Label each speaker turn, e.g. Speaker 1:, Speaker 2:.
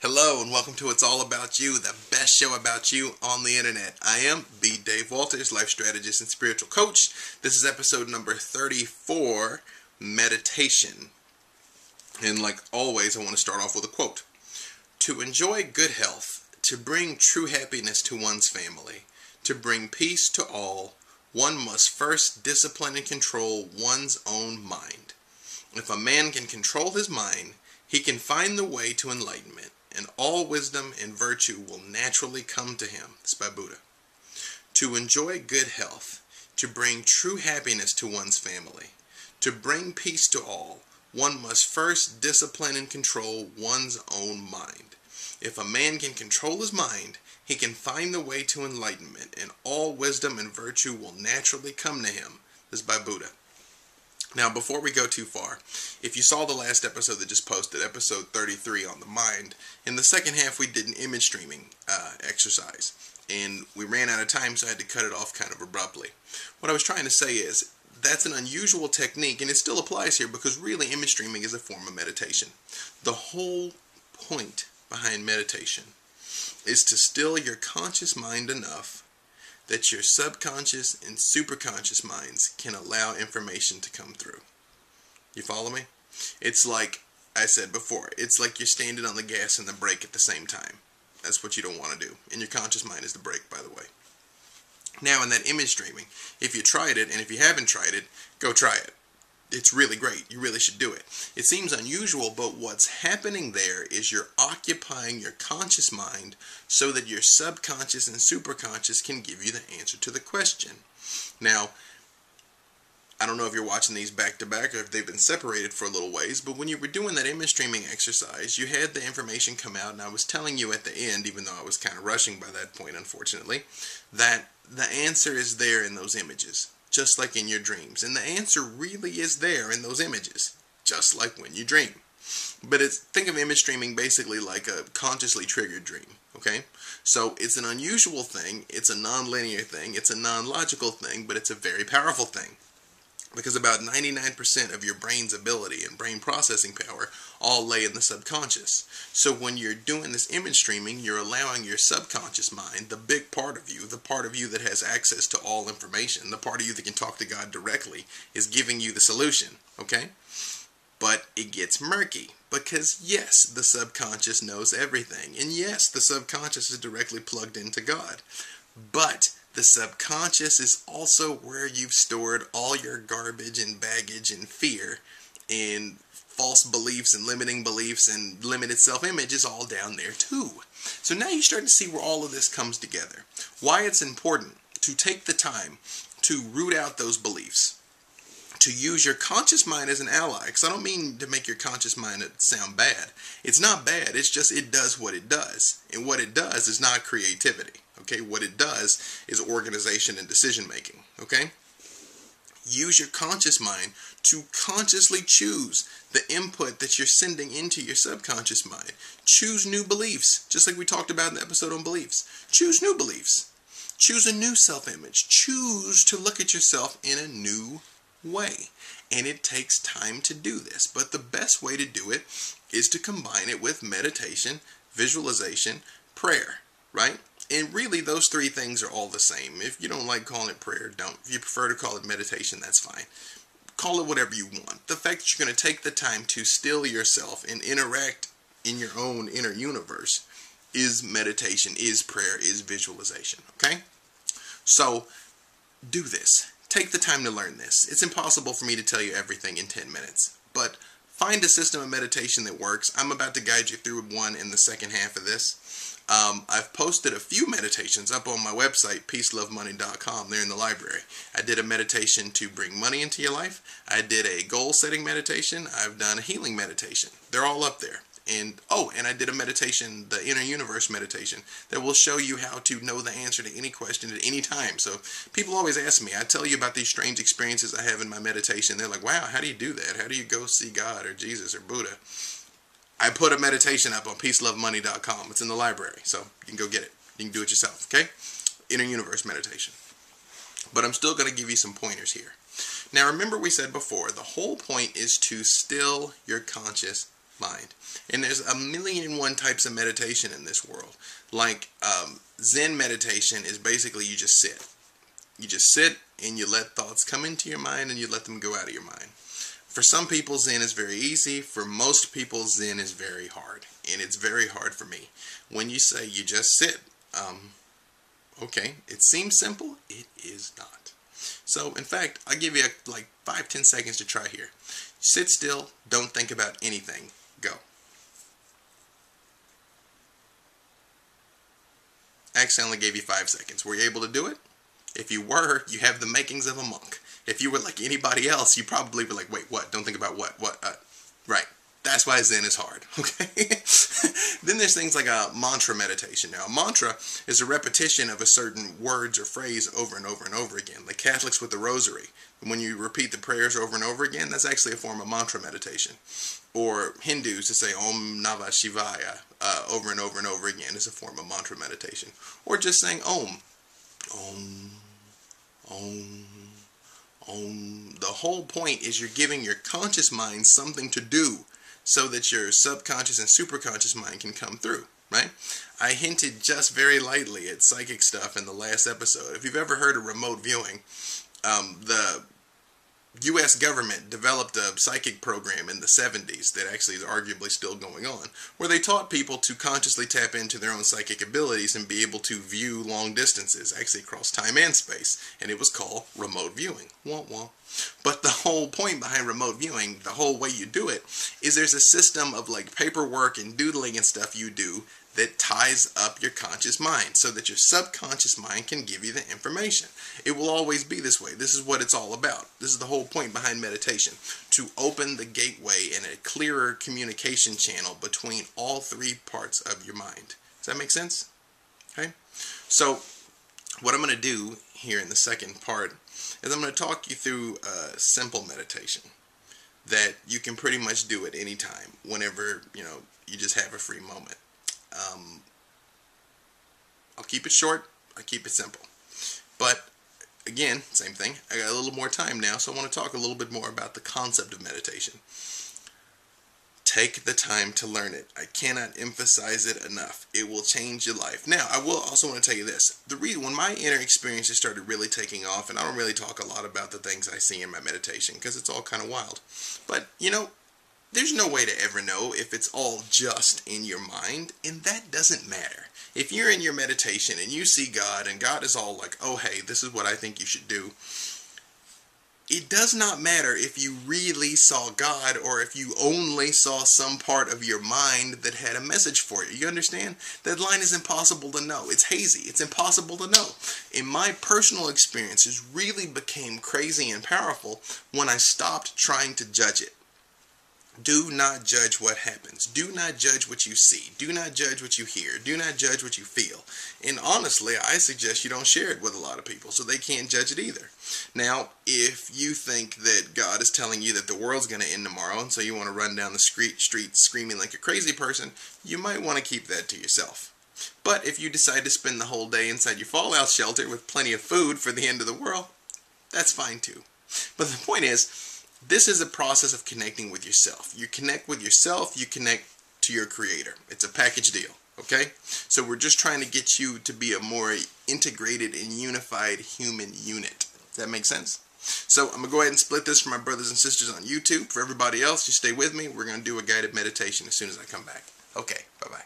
Speaker 1: Hello and welcome to It's All About You, the best show about you on the internet. I am B. Dave Walters, life strategist and spiritual coach. This is episode number 34, Meditation. And like always, I want to start off with a quote. To enjoy good health, to bring true happiness to one's family, to bring peace to all, one must first discipline and control one's own mind. If a man can control his mind, he can find the way to enlightenment, and all wisdom and virtue will naturally come to him. This is by Buddha. To enjoy good health, to bring true happiness to one's family, to bring peace to all, one must first discipline and control one's own mind. If a man can control his mind, he can find the way to enlightenment, and all wisdom and virtue will naturally come to him. This is by Buddha. Now, before we go too far, if you saw the last episode that just posted, episode 33 on the mind, in the second half we did an image streaming exercise, and we ran out of time, so I had to cut it off kind of abruptly. What I was trying to say is, that's an unusual technique, and it still applies here, because really image streaming is a form of meditation. The whole point behind meditation is to still your conscious mind enough that your subconscious and superconscious minds can allow information to come through. You follow me? It's like I said before, it's like you're standing on the gas and the brake at the same time. That's what you don't want to do. And your conscious mind is the brake, by the way. Now, in that image streaming, if you tried it, and if you haven't tried it, go try it. It's really great. You really should do it. It seems unusual, but what's happening there is you're occupying your conscious mind so that your subconscious and superconscious can give you the answer to the question. Now, I don't know if you're watching these back to back or if they've been separated for a little ways, but when you were doing that image streaming exercise, you had the information come out, and I was telling you at the end, even though I was kind of rushing by that point, unfortunately, that the answer is there in those images. Just like in your dreams. And the answer really is there in those images, just like when you dream. But think of image streaming basically like a consciously triggered dream, okay? So it's an unusual thing, it's a non-linear thing, it's a non-logical thing, but it's a very powerful thing. Because about 99% of your brain's ability and brain processing power all lay in the subconscious. So when you're doing this image streaming, you're allowing your subconscious mind, the big part of you, the part of you that has access to all information, the part of you that can talk to God directly, is giving you the solution, okay? But it gets murky, because yes, the subconscious knows everything, and yes, the subconscious is directly plugged into God. But the subconscious is also where you've stored all your garbage and baggage and fear and false beliefs and limiting beliefs and limited self-image is all down there too. So now you start to see where all of this comes together. Why it's important to take the time to root out those beliefs. To use your conscious mind as an ally. Because I don't mean to make your conscious mind sound bad. It's not bad. It's just it does what it does. And what it does is not creativity. Okay? What it does is organization and decision making. Okay? Use your conscious mind to consciously choose the input that you're sending into your subconscious mind. Choose new beliefs. Just like we talked about in the episode on beliefs. Choose new beliefs. Choose a new self-image. Choose to look at yourself in a new way. And it takes time to do this, but the best way to do it is to combine it with meditation, visualization, prayer, right? And really those three things are all the same. If you don't like calling it prayer, don't. If you prefer to call it meditation, that's fine. Call it whatever you want. The fact that you're going to take the time to still yourself and interact in your own inner universe is meditation, is prayer, is visualization, okay? So do this. Take the time to learn this. It's impossible for me to tell you everything in 10 minutes, but find a system of meditation that works. I'm about to guide you through one in the second half of this. I've posted a few meditations up on my website, peacelovemoney.com. They're in the library. I did a meditation to bring money into your life. I did a goal-setting meditation. I've done a healing meditation. They're all up there. And I did a meditation, the Inner Universe meditation, that will show you how to know the answer to any question at any time. So people always ask me, I tell you about these strange experiences I have in my meditation. They're like, wow, how do you do that? How do you go see God or Jesus or Buddha? I put a meditation up on peacelovemoney.com. It's in the library, so you can go get it. You can do it yourself, okay? Inner Universe meditation. But I'm still going to give you some pointers here. Now remember we said before, the whole point is to still your conscious mind. And there's a million and one types of meditation in this world. Like Zen meditation is basically you just sit. You just sit and you let thoughts come into your mind and you let them go out of your mind. For some people, Zen is very easy. For most people, Zen is very hard. And it's very hard for me. When you say you just sit, okay, it seems simple. It is not. So, in fact, I'll give you like 5-10 seconds to try here. Sit still. Don't think about anything. Go. Actually, I only gave you 5 seconds. Were you able to do it? If you were, you have the makings of a monk. If you were like anybody else, you probably were like, wait, what? Don't think about what? What? Right. That's why Zen is hard, okay? Then there's things like a mantra meditation. Now, a mantra is a repetition of a certain words or phrase over and over and over again. Like Catholics with the rosary. When you repeat the prayers over and over again, that's actually a form of mantra meditation. Or Hindus to say Om Namah Shivaya over and over and over again is a form of mantra meditation. Or just saying Om. Om. Om. Om. The whole point is you're giving your conscious mind something to do so that your subconscious and superconscious mind can come through, right? I hinted just very lightly at psychic stuff in the last episode. If you've ever heard of remote viewing, the U.S. government developed a psychic program in the 70s that actually is arguably still going on, where they taught people to consciously tap into their own psychic abilities and be able to view long distances, actually across time and space, and it was called remote viewing. Wah, wah. But the whole point behind remote viewing, the whole way you do it, is there's a system of like paperwork and doodling and stuff you do that ties up your conscious mind so that your subconscious mind can give you the information. It will always be this way. This is what it's all about. This is the whole point behind meditation, to open the gateway and a clearer communication channel between all three parts of your mind. Does that make sense? Okay. So what I'm going to do here in the second part is I'm going to talk you through a simple meditation that you can pretty much do at any time, whenever, you just have a free moment. I'll keep it short, I keep it simple. But again, same thing, I got a little more time now, so I want to talk a little bit more about the concept of meditation. Take the time to learn it. I cannot emphasize it enough. It will change your life. Now, I will also want to tell you this. The reason when my inner experiences started really taking off, and I don't really talk a lot about the things I see in my meditation because it's all kind of wild. But, there's no way to ever know if it's all just in your mind, and that doesn't matter. If you're in your meditation and you see God, and God is all like, oh, hey, this is what I think you should do, it does not matter if you really saw God or if you only saw some part of your mind that had a message for you. You understand? That line is impossible to know. It's hazy. It's impossible to know. In my personal experiences, really became crazy and powerful when I stopped trying to judge it. Do not judge what happens. Do not judge what you see. Do not judge what you hear. Do not judge what you feel. And honestly, I suggest you don't share it with a lot of people so they can't judge it either. Now, if you think that God is telling you that the world's going to end tomorrow, and so you want to run down the street screaming like a crazy person, you might want to keep that to yourself. But if you decide to spend the whole day inside your fallout shelter with plenty of food for the end of the world, that's fine too. But the point is, this is a process of connecting with yourself. You connect with yourself, you connect to your creator. It's a package deal, okay? So we're just trying to get you to be a more integrated and unified human unit. Does that make sense? So I'm going to go ahead and split this for my brothers and sisters on YouTube. For everybody else, you stay with me. We're going to do a guided meditation as soon as I come back. Okay, bye-bye.